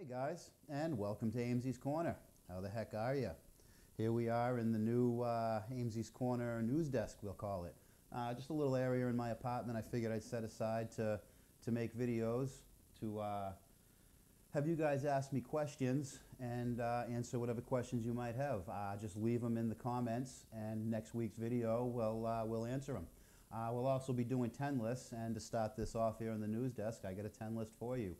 Hey guys, and welcome to Amesie's Corner. How the heck are you? Here we are in the new Amesie's Corner news desk, we'll call it. Just a little area in my apartment I figured I'd set aside to make videos, to have you guys ask me questions and answer whatever questions you might have. Just leave them in the comments, and next week's video we'll answer them. We'll also be doing 10 lists, and to start this off here in the news desk, I got a 10 list for you.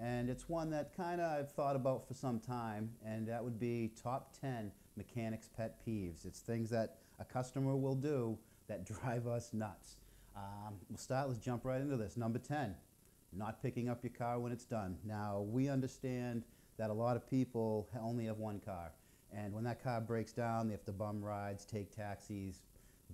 And it's one that kind of I've thought about for some time, and that would be top 10 mechanics' pet peeves. It's things that a customer will do that drive us nuts. Let's jump right into this. Number 10, not picking up your car when it's done. Now, we understand that a lot of people only have one car, and when that car breaks down, they have to bum rides, take taxis,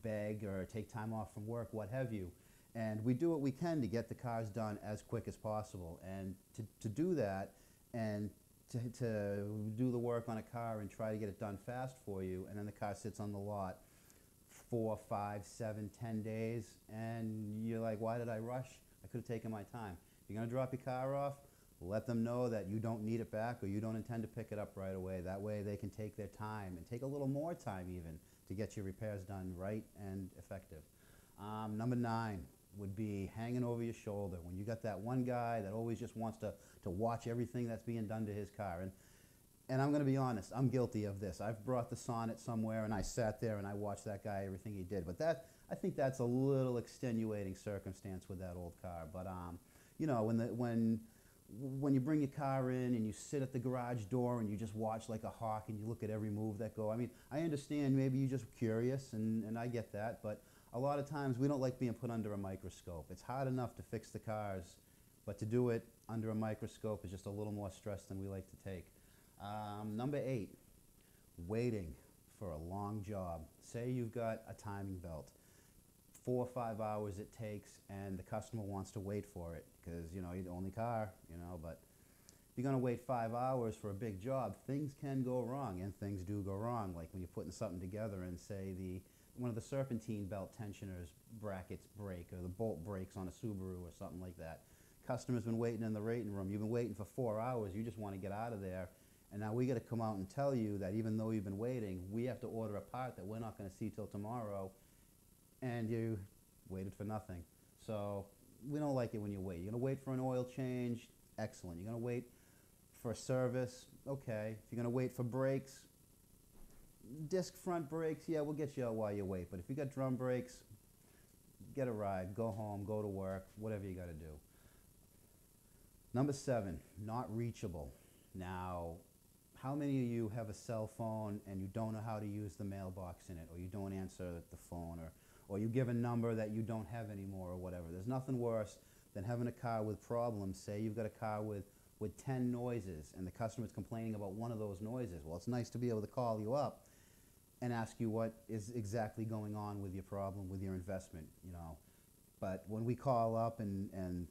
beg, or take time off from work, what have you. And we do what we can to get the cars done as quick as possible. And to do that and to do the work on a car and try to get it done fast for you, and then the car sits on the lot 4, 5, 7, 10 days, and you're like, why did I rush? I could have taken my time. If you're going to drop your car off, let them know that you don't need it back or you don't intend to pick it up right away. That way they can take their time and take a little more time even to get your repairs done right and effective. Number 9 would be hanging over your shoulder. When you got that one guy that always just wants to watch everything that's being done to his car. And I'm going to be honest, I'm guilty of this. I've brought the Sonnet somewhere and I sat there and I watched that guy, everything he did. But I think that's a little extenuating circumstance with that old car. But you know, when you bring your car in and you sit at the garage door and you just watch like a hawk and you look at every move that go. I mean, I understand maybe you're just curious and I get that, but a lot of times we don't like being put under a microscope. It's hard enough to fix the cars, but to do it under a microscope is just a little more stress than we like to take. Number 8, waiting for a long job. Say you've got a timing belt. 4 or 5 hours it takes, and the customer wants to wait for it because, you know, you're the only car, you know, but if you're going to wait 5 hours for a big job, things can go wrong, and things do go wrong, like when you're putting something together and say one of the serpentine belt tensioners brackets break, or the bolt breaks on a Subaru or something like that. Customer's been waiting in the waiting room. You've been waiting for 4 hours. You just want to get out of there. And now we got to come out and tell you that even though you've been waiting, we have to order a part that we're not going to see till tomorrow, and you waited for nothing. So we don't like it when you wait. You're going to wait for an oil change, excellent. You're going to wait for a service, okay. If you're going to wait for brakes, disc front brakes, yeah, we'll get you out while you wait. But if you got drum brakes, get a ride, go home, go to work, whatever you got to do. Number 7, not reachable. Now, how many of you have a cell phone and you don't know how to use the mailbox in it, or you don't answer the phone, or you give a number that you don't have anymore, or whatever? There's nothing worse than having a car with problems. Say you've got a car with 10 noises and the customer's complaining about one of those noises. Well, it's nice to be able to call you up and ask you what is exactly going on with your problem, with your investment, you know. But when we call up and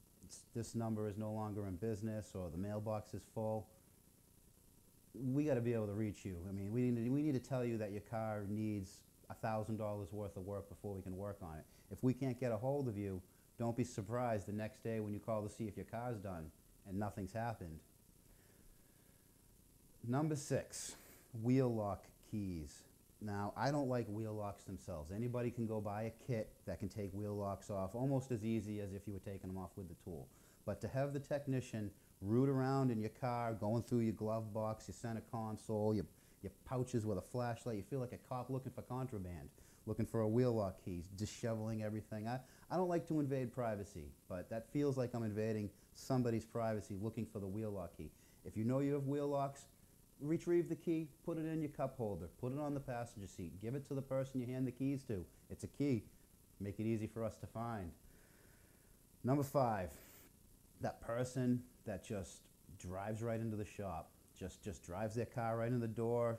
this number is no longer in business, or the mailbox is full, we got to be able to reach you. I mean, we need to tell you that your car needs $1,000 worth of work before we can work on it. If we can't get a hold of you, don't be surprised the next day when you call to see if your car's done and nothing's happened. Number 6, wheel lock keys. Now, I don't like wheel locks themselves. Anybody can go buy a kit that can take wheel locks off almost as easy as if you were taking them off with the tool. But to have the technician root around in your car, going through your glove box, your center console, your pouches with a flashlight, you feel like a cop looking for contraband, looking for a wheel lock key, disheveling everything. I don't like to invade privacy, but that feels like I'm invading somebody's privacy looking for the wheel lock key. If you know you have wheel locks, retrieve the key, put it in your cup holder, put it on the passenger seat, give it to the person you hand the keys to. It's a key. Make it easy for us to find. Number 5, that person that just drives right into the shop, just drives their car right in the door,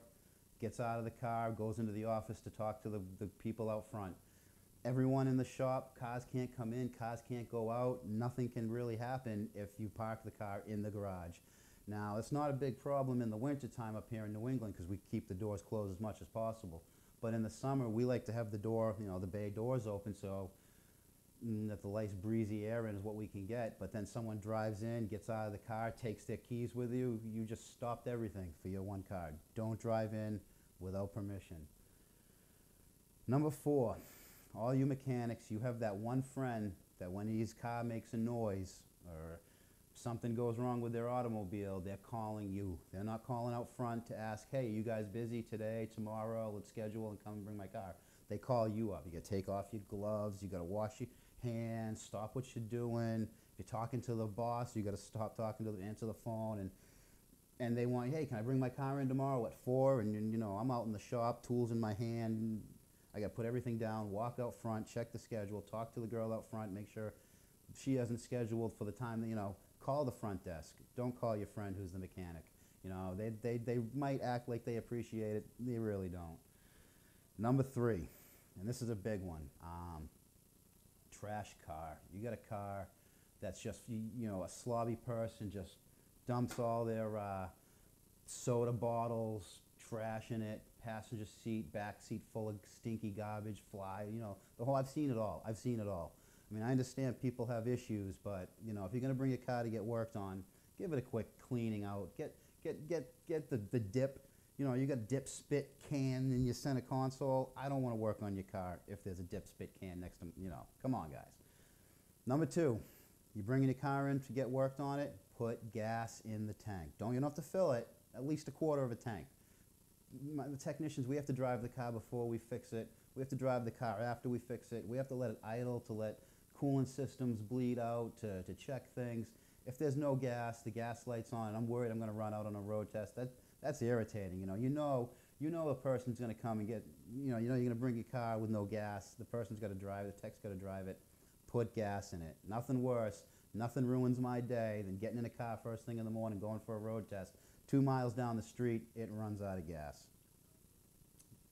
gets out of the car, goes into the office to talk to the people out front. Everyone in the shop, cars can't come in, cars can't go out, nothing can really happen if you park the car in the garage. Now, it's not a big problem in the wintertime up here in New England because we keep the doors closed as much as possible. But in the summer, we like to have the door, you know, the bay doors open, so that the nice breezy air in is what we can get, but then someone drives in, gets out of the car, takes their keys with you, you just stopped everything for your one card. Don't drive in without permission. Number 4, all you mechanics, you have that one friend that when his car makes a noise or something goes wrong with their automobile, they're calling you. They're not calling out front to ask, hey, you guys busy today, tomorrow, let's schedule and come and bring my car. They call you up. You got to take off your gloves, you got to wash your hands, stop what you're doing. If you're talking to the boss, you got to stop talking to answer the phone, and they want, hey, can I bring my car in tomorrow at 4? And you know, I'm out in the shop, tools in my hand, I got to put everything down, walk out front, check the schedule, talk to the girl out front, make sure she hasn't scheduled for the time that, you know, call the front desk. Don't call your friend who's the mechanic. You know, they might act like they appreciate it. They really don't. Number 3, and this is a big one, trash car. You got a car that's just, you know, a slobby person just dumps all their soda bottles, trash in it, passenger seat, back seat full of stinky garbage, fly, you know, the whole, I've seen it all. I've seen it all. I mean, I understand people have issues, but, you know, if you're going to bring a car to get worked on, give it a quick cleaning out. Get the dip. You know, you got dip spit can in your center console. I don't want to work on your car if there's a dip spit can next to, you know, come on, guys. Number 2, you're bringing your car in to get worked on it, put gas in the tank. You don't have to fill it, at least a quarter of a tank. The technicians, we have to drive the car before we fix it. We have to drive the car after we fix it. We have to let it idle to let coolant systems bleed out, to check things. If there's no gas, the gas light's on, and I'm worried I'm going to run out on a road test, that's irritating. You know a person's going to come and get, you know you're going to bring your car with no gas. The person's got to drive it, the tech's got to drive it. Put gas in it. Nothing worse, nothing ruins my day than getting in a car first thing in the morning, going for a road test. 2 miles down the street, it runs out of gas.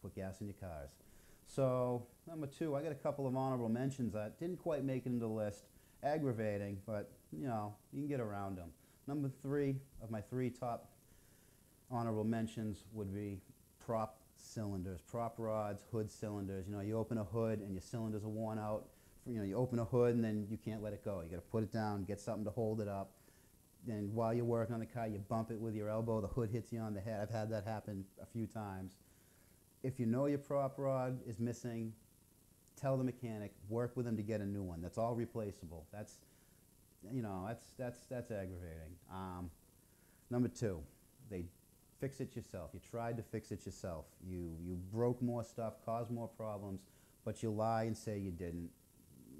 Put gas in your cars. So, number 2, I got a couple of honorable mentions that didn't quite make it into the list. Aggravating, but, you know, you can get around them. Number 3 of my 3 top honorable mentions would be prop cylinders, prop rods, hood cylinders. You know, you open a hood and your cylinders are worn out. You know, you open a hood and then you can't let it go. You got to put it down, get something to hold it up. And while you're working on the car, you bump it with your elbow, the hood hits you on the head. I've had that happen a few times. If you know your prop rod is missing, tell the mechanic, work with them to get a new one. That's all replaceable. That's, you know, that's aggravating. Number 2, they fix it yourself. You tried to fix it yourself. You broke more stuff, caused more problems, but you lie and say you didn't.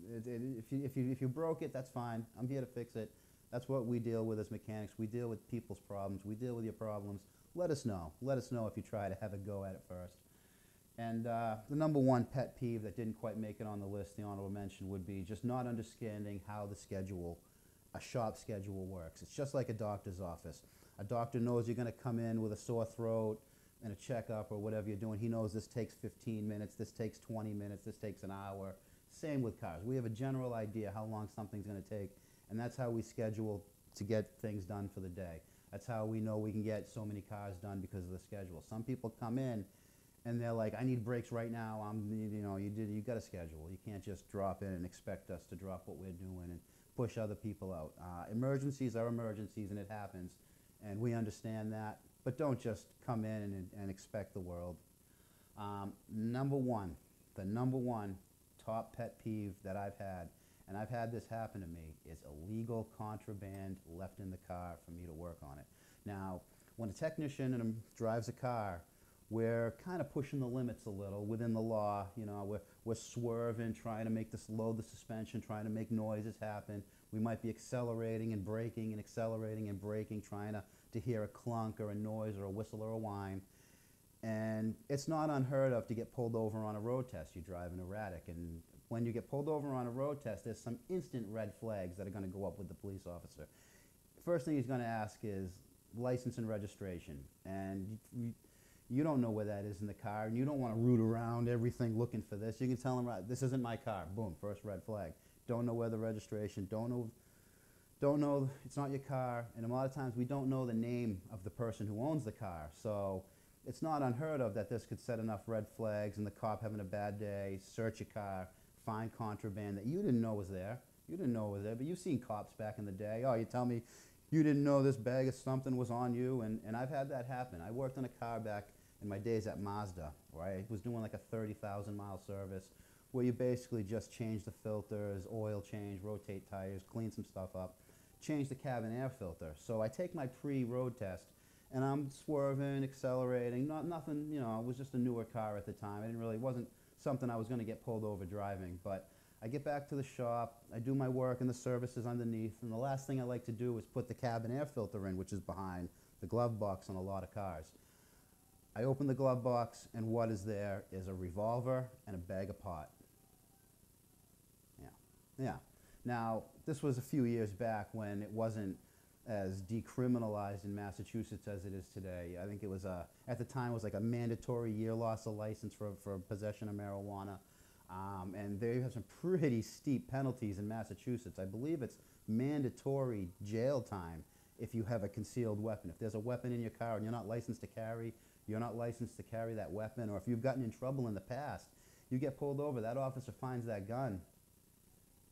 If you broke it, that's fine. I'm here to fix it. That's what we deal with as mechanics. We deal with people's problems. We deal with your problems. Let us know. Let us know if you try to have a go at it first. And the number 1 pet peeve that didn't quite make it on the list, the honorable mention, would be just not understanding how the schedule, a shop schedule works. It's just like a doctor's office. A doctor knows you're going to come in with a sore throat and a checkup or whatever you're doing. He knows this takes 15 minutes, this takes 20 minutes, this takes an hour. Same with cars. We have a general idea how long something's going to take, and that's how we schedule to get things done for the day. That's how we know we can get so many cars done because of the schedule. Some people come in and they're like, I need brakes right now. You got a schedule. You can't just drop in and expect us to drop what we're doing and push other people out. Emergencies are emergencies, and it happens, and we understand that. But don't just come in and expect the world. Number 1, the number 1 top pet peeve that I've had, and I've had this happen to me, is illegal contraband left in the car for me to work on it. Now, when a technician drives a car, we're kind of pushing the limits a little within the law. You know, we're swerving, trying to make this load the suspension, trying to make noises happen. We might be accelerating and braking and accelerating and braking, trying to hear a clunk or a noise or a whistle or a whine. And it's not unheard of to get pulled over on a road test. You're driving erratic, and when you get pulled over on a road test, there's some instant red flags that are going to go up with the police officer. First thing he's going to ask is license and registration, and you don't know where that is in the car, and you don't want to root around everything looking for this. You can tell him, right, this isn't my car. Boom, first red flag. Don't know where the registration, don't know it's not your car, and a lot of times we don't know the name of the person who owns the car. So it's not unheard of that this could set enough red flags and the cop having a bad day, search your car, find contraband that you didn't know was there. You didn't know it was there, but you've seen cops back in the day. Oh, you tell me you didn't know this bag of something was on you, and I've had that happen. I worked on a car back in my days at Mazda, where I was doing like a 30,000 mile service, where you basically just change the filters, oil change, rotate tires, clean some stuff up, change the cabin air filter. So I take my pre-road test, and I'm swerving, accelerating, nothing, you know, it was just a newer car at the time. It wasn't something I was going to get pulled over driving, but I get back to the shop, I do my work and the services underneath, and the last thing I like to do is put the cabin air filter in, which is behind the glove box on a lot of cars. I open the glove box, and what is there is a revolver and a bag of pot. Yeah. Now, this was a few years back when it wasn't as decriminalized in Massachusetts as it is today. I think it was, at the time, it was like a mandatory year loss of license for possession of marijuana. And they have some pretty steep penalties in Massachusetts. I believe it's mandatory jail time if you have a concealed weapon. If there's a weapon in your car and you're not licensed to carry, you're not licensed to carry that weapon, or if you've gotten in trouble in the past, you get pulled over, that officer finds that gun.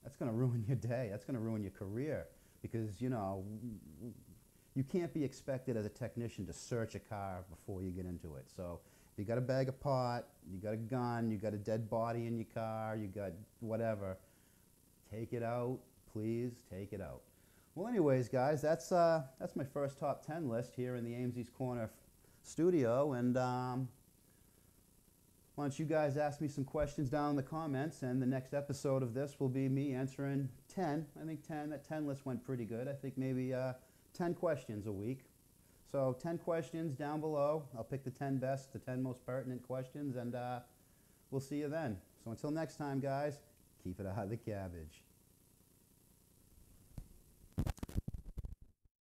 That's going to ruin your day. That's going to ruin your career, because, you know, you can't be expected as a technician to search a car before you get into it. So if you got a bag of pot, you got a gun, you got a dead body in your car, you got whatever, take it out, please take it out. Well, anyways, guys, that's my first top 10 list here in the Amesie's Corner studio, and why don't you guys ask me some questions down in the comments, and the next episode of this will be me answering 10. I think 10, that 10 list went pretty good. I think maybe 10 questions a week. So 10 questions down below. I'll pick the 10 best, the 10 most pertinent questions, and we'll see you then. So until next time, guys, keep it out of the cabbage.